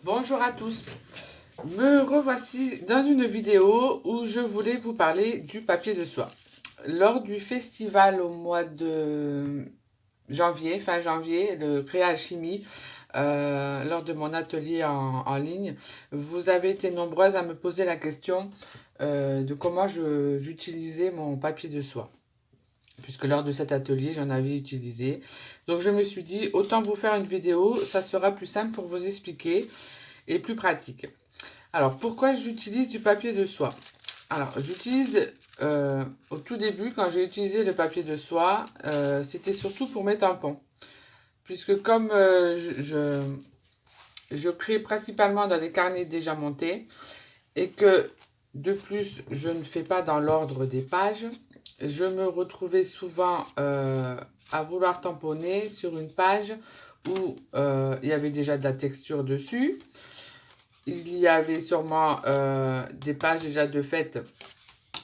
Bonjour à tous, me revoici dans une vidéo où je voulais vous parler du papier de soie. Lors du festival au mois de janvier, fin janvier, le Créalchimie, lors de mon atelier en ligne, vous avez été nombreuses à me poser la question de comment j'utilisais mon papier de soie. Puisque lors de cet atelier, j'en avais utilisé. Donc je me suis dit, autant vous faire une vidéo, ça sera plus simple pour vous expliquer et plus pratique. Alors, pourquoi j'utilise du papier de soie? Alors, j'utilise au tout début, quand j'ai utilisé le papier de soie, c'était surtout pour mes tampons. Puisque comme je crée principalement dans des carnets déjà montés et que de plus, je ne fais pas dans l'ordre des pages, je me retrouvais souvent à vouloir tamponner sur une page où il y avait déjà de la texture dessus. Il y avait sûrement des pages déjà de fait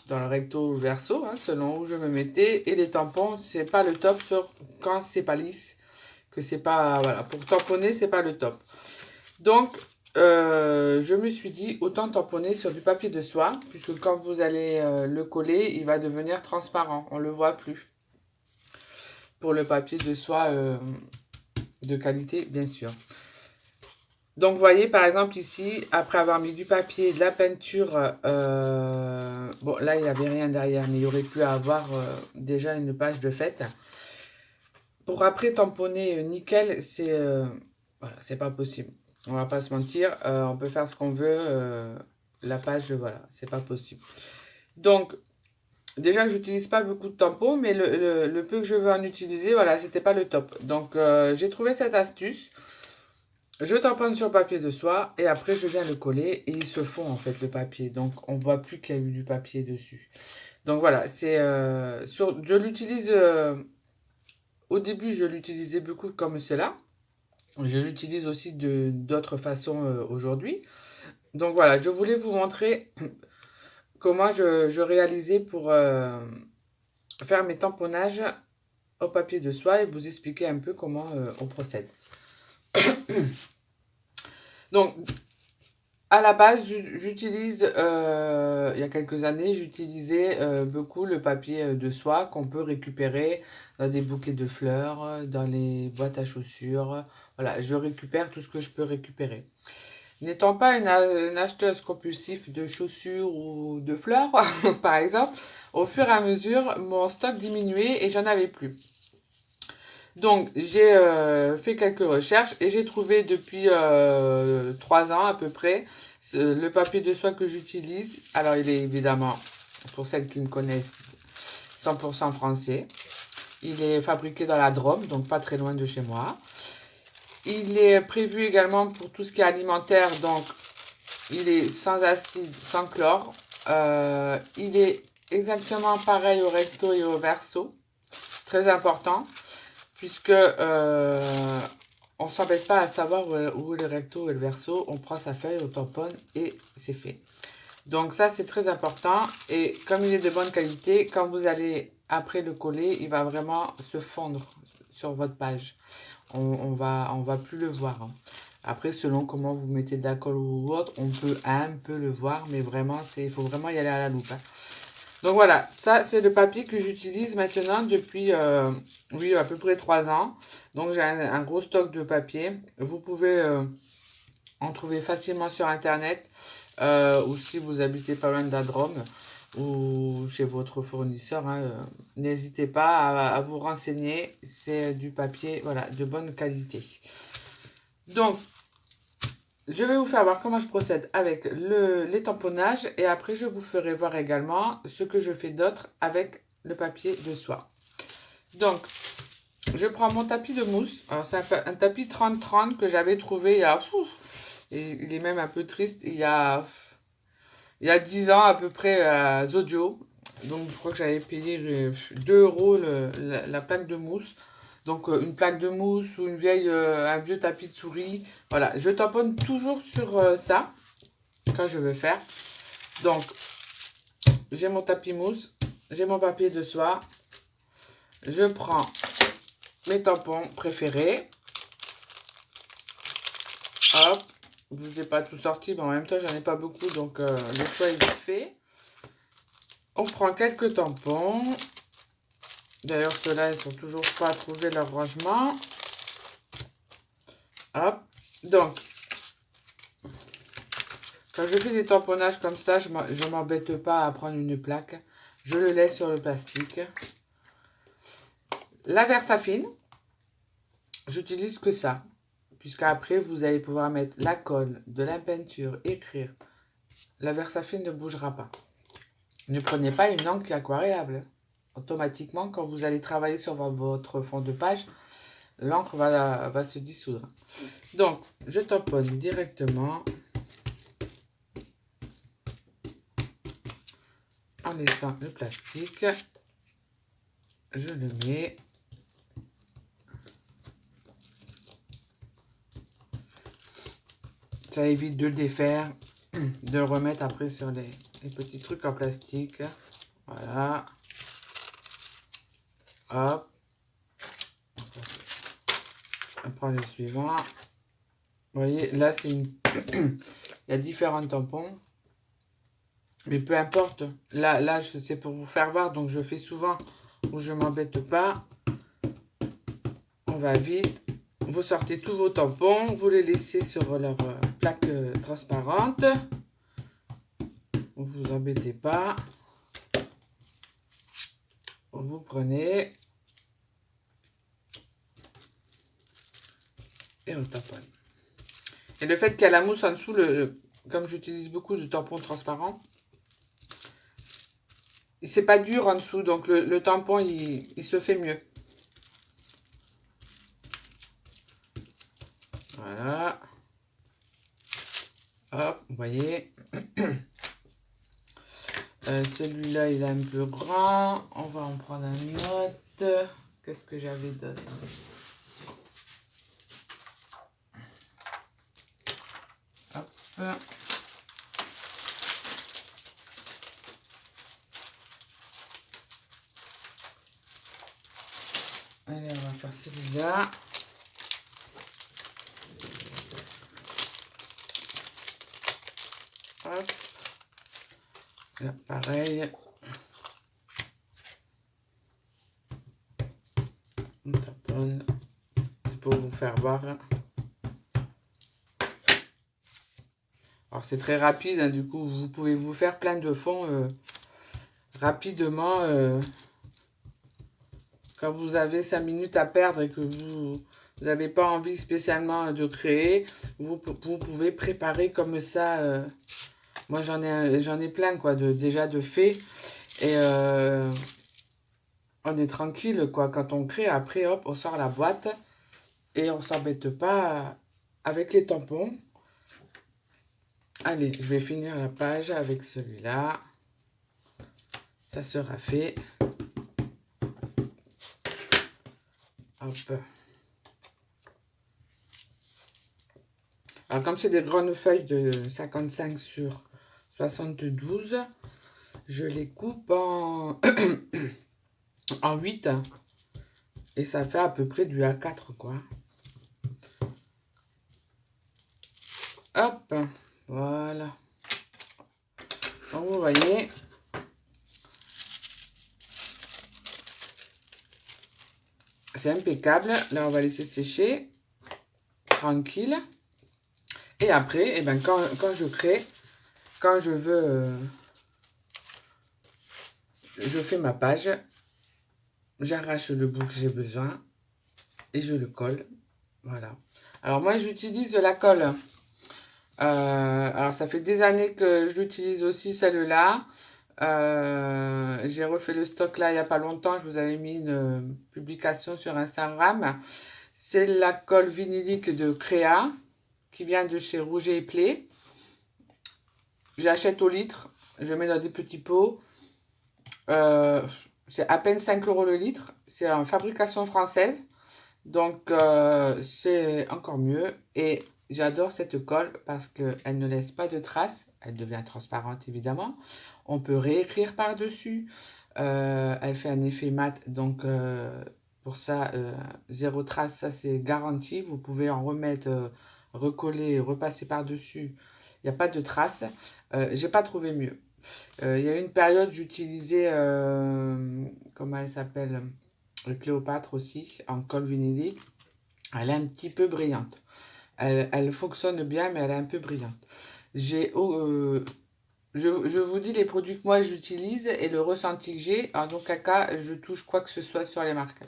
dans le recto ou le verso, hein, selon où je me mettais. Et les tampons, c'est pas le top sur quand c'est pas lisse, que c'est pas, voilà, pour tamponner, c'est pas le top. Donc, je me suis dit, autant tamponner sur du papier de soie, puisque quand vous allez le coller, il va devenir transparent, on le voit plus. Pour le papier de soie de qualité, bien sûr. Donc, vous voyez, par exemple, ici, après avoir mis du papier, de la peinture, bon, là, il n'y avait rien derrière, mais il y aurait pu avoir déjà une page de fête. Pour après tamponner nickel, voilà, c'est pas possible. On va pas se mentir, on peut faire ce qu'on veut, la page, voilà, c'est pas possible. Donc, déjà, j'utilise pas beaucoup de tampons, mais le peu que je veux en utiliser, voilà, c'était pas le top. Donc, j'ai trouvé cette astuce. Je tamponne sur le papier de soie et après je viens le coller et il se fond en fait le papier. Donc on voit plus qu'il y a eu du papier dessus. Donc voilà, je l'utilise au début je l'utilisais beaucoup comme cela. Je l'utilise aussi de d'autres façons aujourd'hui. Donc voilà, je voulais vous montrer comment je réalisais pour faire mes tamponnages au papier de soie et vous expliquer un peu comment on procède. Donc à la base, j'utilise, il y a quelques années, j'utilisais beaucoup le papier de soie qu'on peut récupérer dans des bouquets de fleurs, dans les boîtes à chaussures. Voilà, je récupère tout ce que je peux récupérer. N'étant pas une acheteuse compulsive de chaussures ou de fleurs, par exemple, au fur et à mesure, mon stock diminuait et j'en avais plus. Donc, j'ai fait quelques recherches et j'ai trouvé depuis 3 ans à peu près le papier de soie que j'utilise. Alors, il est évidemment, pour celles qui me connaissent, 100% français. Il est fabriqué dans la Drôme, donc pas très loin de chez moi. Il est prévu également pour tout ce qui est alimentaire, donc il est sans acide, sans chlore. Il est exactement pareil au recto et au verso. Très important puisque on s'embête pas à savoir où est le recto et le verso, on prend sa feuille, on tamponne et c'est fait. Donc ça c'est très important et comme il est de bonne qualité, quand vous allez après le coller, il va vraiment se fondre sur votre page. On va plus le voir, hein. Après, selon comment vous mettez de la colle ou autre, on peut un peu le voir, mais vraiment, il faut vraiment y aller à la loupe, hein. Donc voilà, ça c'est le papier que j'utilise maintenant depuis, oui, à peu près 3 ans. Donc j'ai un gros stock de papier. Vous pouvez en trouver facilement sur Internet ou si vous habitez pas loin de la Drôme ou chez votre fournisseur, hein, n'hésitez pas à vous renseigner. C'est du papier, voilà, de bonne qualité. Donc, je vais vous faire voir comment je procède avec les tamponnages et après je vous ferai voir également ce que je fais d'autre avec le papier de soie. Donc, je prends mon tapis de mousse. Alors, c'est un tapis 30-30 que j'avais trouvé et il est même un peu triste, il y a 10 ans à peu près à Zodio. Donc, je crois que j'avais payé 2 euros la plaque de mousse. Donc, une plaque de mousse ou un vieux tapis de souris. Voilà, je tamponne toujours sur ça quand je veux faire. Donc, j'ai mon tapis mousse, j'ai mon papier de soie. Je prends mes tampons préférés. Hop, Je vous ai pas tout sorti, mais en même temps, j'en ai pas beaucoup, donc le choix est vite fait. On prend quelques tampons. D'ailleurs, ceux-là, ils sont toujours pas trouvés leur rangement. Hop. Donc, quand je fais des tamponnages comme ça, je m'embête pas à prendre une plaque. Je le laisse sur le plastique. La Versafine, j'utilise que ça. Puisqu'après, vous allez pouvoir mettre la colle, de la peinture, écrire. La Versafine ne bougera pas. Ne prenez pas une encre qui est aquarellable. Automatiquement, quand vous allez travailler sur votre fond de page, l'encre va se dissoudre. Donc, je tamponne directement en laissant le plastique. Je le mets. Ça évite de le défaire, de le remettre après sur les petits trucs en plastique. Voilà. Hop. On prend le suivant. Vous voyez, là, c'est une... il y a différents tampons. Mais peu importe. Là c'est pour vous faire voir. Donc, je fais souvent où je m'embête pas. On va vite. Vous sortez tous vos tampons. Vous les laissez sur leur plaque transparente. Vous vous embêtez pas. Vous prenez. Et on tamponne. Et le fait qu'il y a la mousse en dessous, comme j'utilise beaucoup de tampons transparents, c'est pas dur en dessous, donc le tampon, il se fait mieux. Voilà. Hop, vous voyez. Celui-là, il est un peu grand. On va en prendre un autre. Qu'est-ce que j'avais d'autre? Hop. Allez, on va faire celui-là. Hop. Là, pareil. On taponne. C'est pour vous faire voir. Alors, c'est très rapide, hein, du coup, vous pouvez vous faire plein de fonds rapidement. Quand vous avez 5 minutes à perdre et que vous n'avez pas envie spécialement de créer, vous pouvez préparer comme ça. Moi, j'en ai plein, quoi, déjà de faits. Et on est tranquille, quoi. Quand on crée, après, hop, on sort la boîte et on s'embête pas avec les tampons. Allez, je vais finir la page avec celui-là. Ça sera fait. Hop. Alors, comme c'est des grandes feuilles de 55 sur 72, je les coupe en, en 8 et ça fait à peu près du A4, quoi. Hop, voilà. Donc, vous voyez, c'est impeccable. Là, on va laisser sécher tranquille. Et après, eh ben, quand je crée, quand je veux, je fais ma page, j'arrache le bout que j'ai besoin et je le colle. Voilà. Alors moi, j'utilise de la colle. Alors ça fait des années que je l'utilise aussi, celle-là. J'ai refait le stock là il n'y a pas longtemps. Je vous avais mis une publication sur Instagram. C'est la colle vinylique de Créa qui vient de chez Rouget et Play. J'achète au litre. Je mets dans des petits pots. C'est à peine 5 € le litre. C'est en fabrication française. Donc, c'est encore mieux. Et j'adore cette colle parce qu'elle ne laisse pas de traces. Elle devient transparente, évidemment. On peut réécrire par-dessus. Elle fait un effet mat. Donc, pour ça, zéro trace, ça c'est garanti. Vous pouvez en remettre recoller, repasser par-dessus, il n'y a pas de traces. J'ai pas trouvé mieux. Il y a une période, j'utilisais, comment elle s'appelle, Cléopâtre aussi, en colle vinylique. Elle est un petit peu brillante. Elle fonctionne bien, mais elle est un peu brillante. J'ai, je vous dis les produits que moi j'utilise et le ressenti que j'ai. En aucun cas, je touche quoi que ce soit sur les marques.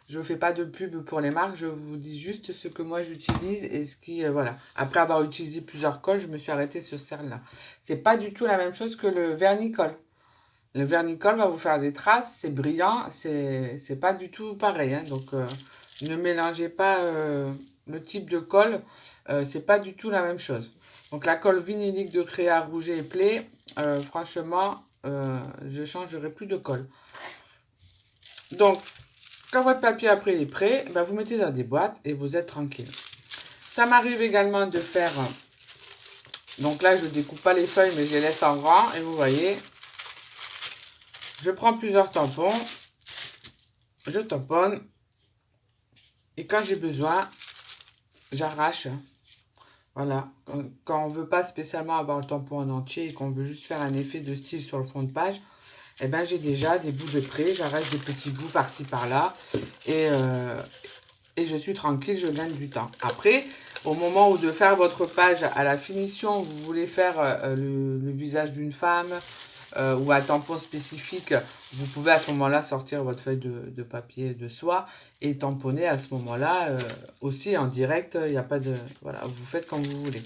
Je ne fais pas de pub pour les marques, je vous dis juste ce que moi j'utilise et ce qui, voilà. Après avoir utilisé plusieurs colles, je me suis arrêtée sur celle-là. C'est pas du tout la même chose que le vernis-colle. Le vernis-colle va vous faire des traces, c'est brillant, c'est pas du tout pareil, hein. Donc, ne mélangez pas le type de colle, c'est pas du tout la même chose. Donc, la colle vinylique de Créa Rouget et Play, franchement, je changerai plus de colle. Donc, quand votre papier après est prêt, ben, vous mettez dans des boîtes et vous êtes tranquille. Ça m'arrive également de faire, donc là, je découpe pas les feuilles, mais je les laisse en rang et vous voyez, je prends plusieurs tampons. Je tamponne et quand j'ai besoin, j'arrache. Voilà. Quand on ne veut pas spécialement avoir le tampon en entier et qu'on veut juste faire un effet de style sur le fond de page, eh ben, j'ai déjà des bouts de près. J'arrache des petits bouts par-ci par-là et je suis tranquille, je gagne du temps. Après, au moment où de faire votre page à la finition, vous voulez faire le visage d'une femme, ou un tampon spécifique, vous pouvez à ce moment-là sortir votre feuille de papier de soie et tamponner à ce moment-là aussi en direct. Il n'y a pas de... Voilà, vous faites comme vous voulez.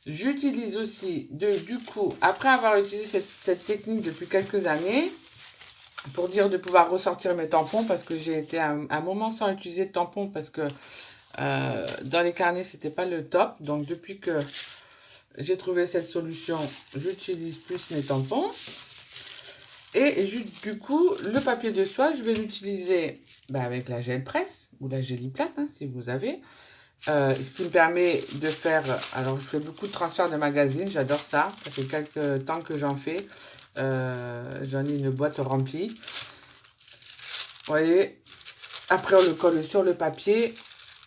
J'utilise aussi, du coup, après avoir utilisé cette technique depuis quelques années, pour dire de pouvoir ressortir mes tampons, parce que j'ai été un moment sans utiliser de tampons, parce que dans les carnets, c'était pas le top. Donc, depuis que j'ai trouvé cette solution, j'utilise plus mes tampons. Et du coup, le papier de soie, je vais l'utiliser avec la gel presse ou la géliplate, hein, si vous avez. Ce qui me permet de faire... Alors, je fais beaucoup de transferts de magazines, j'adore ça. Ça fait quelques temps que j'en fais. J'en ai une boîte remplie. Vous voyez, après, on le colle sur le papier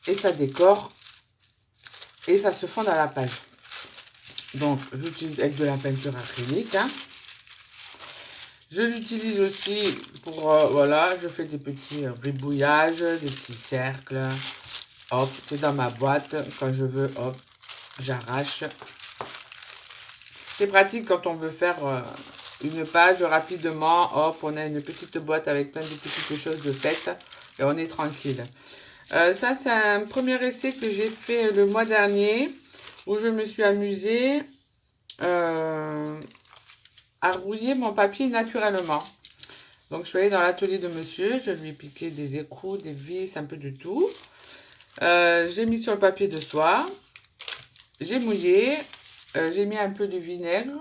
et ça décore. Et ça se fond dans la page. Donc, j'utilise avec de la peinture acrylique, hein. Je l'utilise aussi pour, voilà, je fais des petits ribouillages, des petits cercles. Hop, c'est dans ma boîte. Quand je veux, hop, j'arrache. C'est pratique quand on veut faire une page rapidement. Hop, on a une petite boîte avec plein de petites choses de faites et on est tranquille. Ça, c'est un premier essai que j'ai fait le mois dernier où je me suis amusée à rouiller mon papier naturellement. Donc, je suis allée dans l'atelier de monsieur, je lui ai piqué des écrous, des vis, un peu de tout. J'ai mis sur le papier de soie, j'ai mouillé, j'ai mis un peu de vinaigre.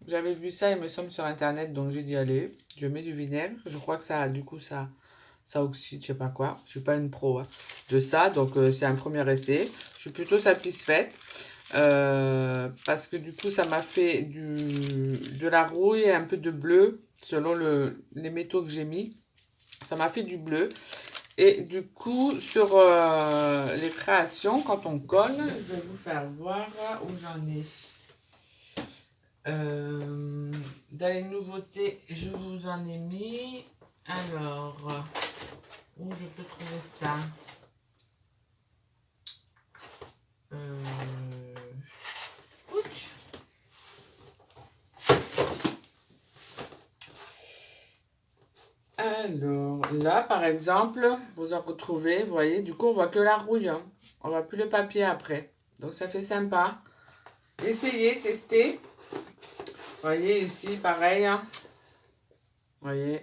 J'avais vu ça, il me semble, sur internet, donc j'ai dit allez, je mets du vinaigre. Je crois que ça, du coup, ça oxyde, je sais pas quoi. Je suis pas une pro de ça, donc c'est un premier essai. Je suis plutôt satisfaite. Parce que du coup, ça m'a fait de la rouille et un peu de bleu, selon les métaux que j'ai mis. Ça m'a fait du bleu. Et du coup, sur les créations, quand on colle, je vais vous faire voir où j'en ai. Dans les nouveautés, je vous en ai mis. Alors, où je peux trouver ça? Ouch. Alors, là, par exemple, vous en retrouvez, vous voyez, du coup, on voit que la rouille, hein. On voit plus le papier après. Donc, ça fait sympa. Essayez, testez. Vous voyez, ici, pareil, hein. Vous voyez.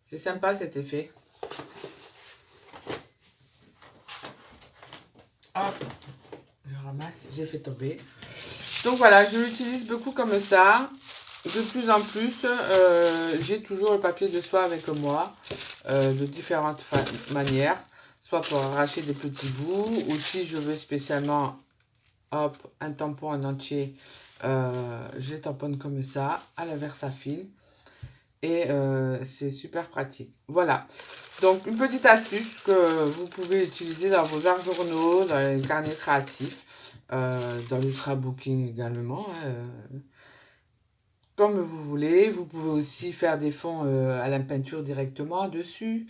C'est sympa, cet effet. Hop. Je ramasse, j'ai fait tomber. Donc, voilà, je l'utilise beaucoup comme ça. De plus en plus, j'ai toujours le papier de soie avec moi, de différentes manières, soit pour arracher des petits bouts, ou si je veux spécialement, hop, un tampon en entier, je les tamponne comme ça, à la Versafine. et c'est super pratique. Voilà. Donc, une petite astuce que vous pouvez utiliser dans vos arts journaux, dans les carnets créatifs, dans le scrapbooking également, hein, comme vous voulez. Vous pouvez aussi faire des fonds à la peinture directement dessus.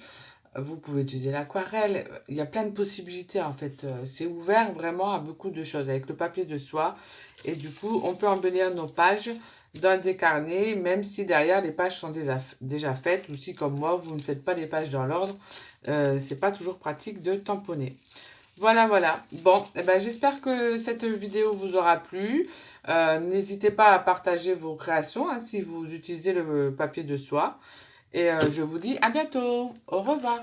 Vous pouvez utiliser l'aquarelle. Il y a plein de possibilités en fait. C'est ouvert vraiment à beaucoup de choses avec le papier de soie. Et du coup, on peut embellir nos pages dans des carnets, même si derrière les pages sont déjà faites. Ou si comme moi, vous ne faites pas les pages dans l'ordre, c'est pas toujours pratique de tamponner. Voilà, voilà. Bon, eh ben, j'espère que cette vidéo vous aura plu. N'hésitez pas à partager vos créations hein, si vous utilisez le papier de soie. Et je vous dis à bientôt. Au revoir.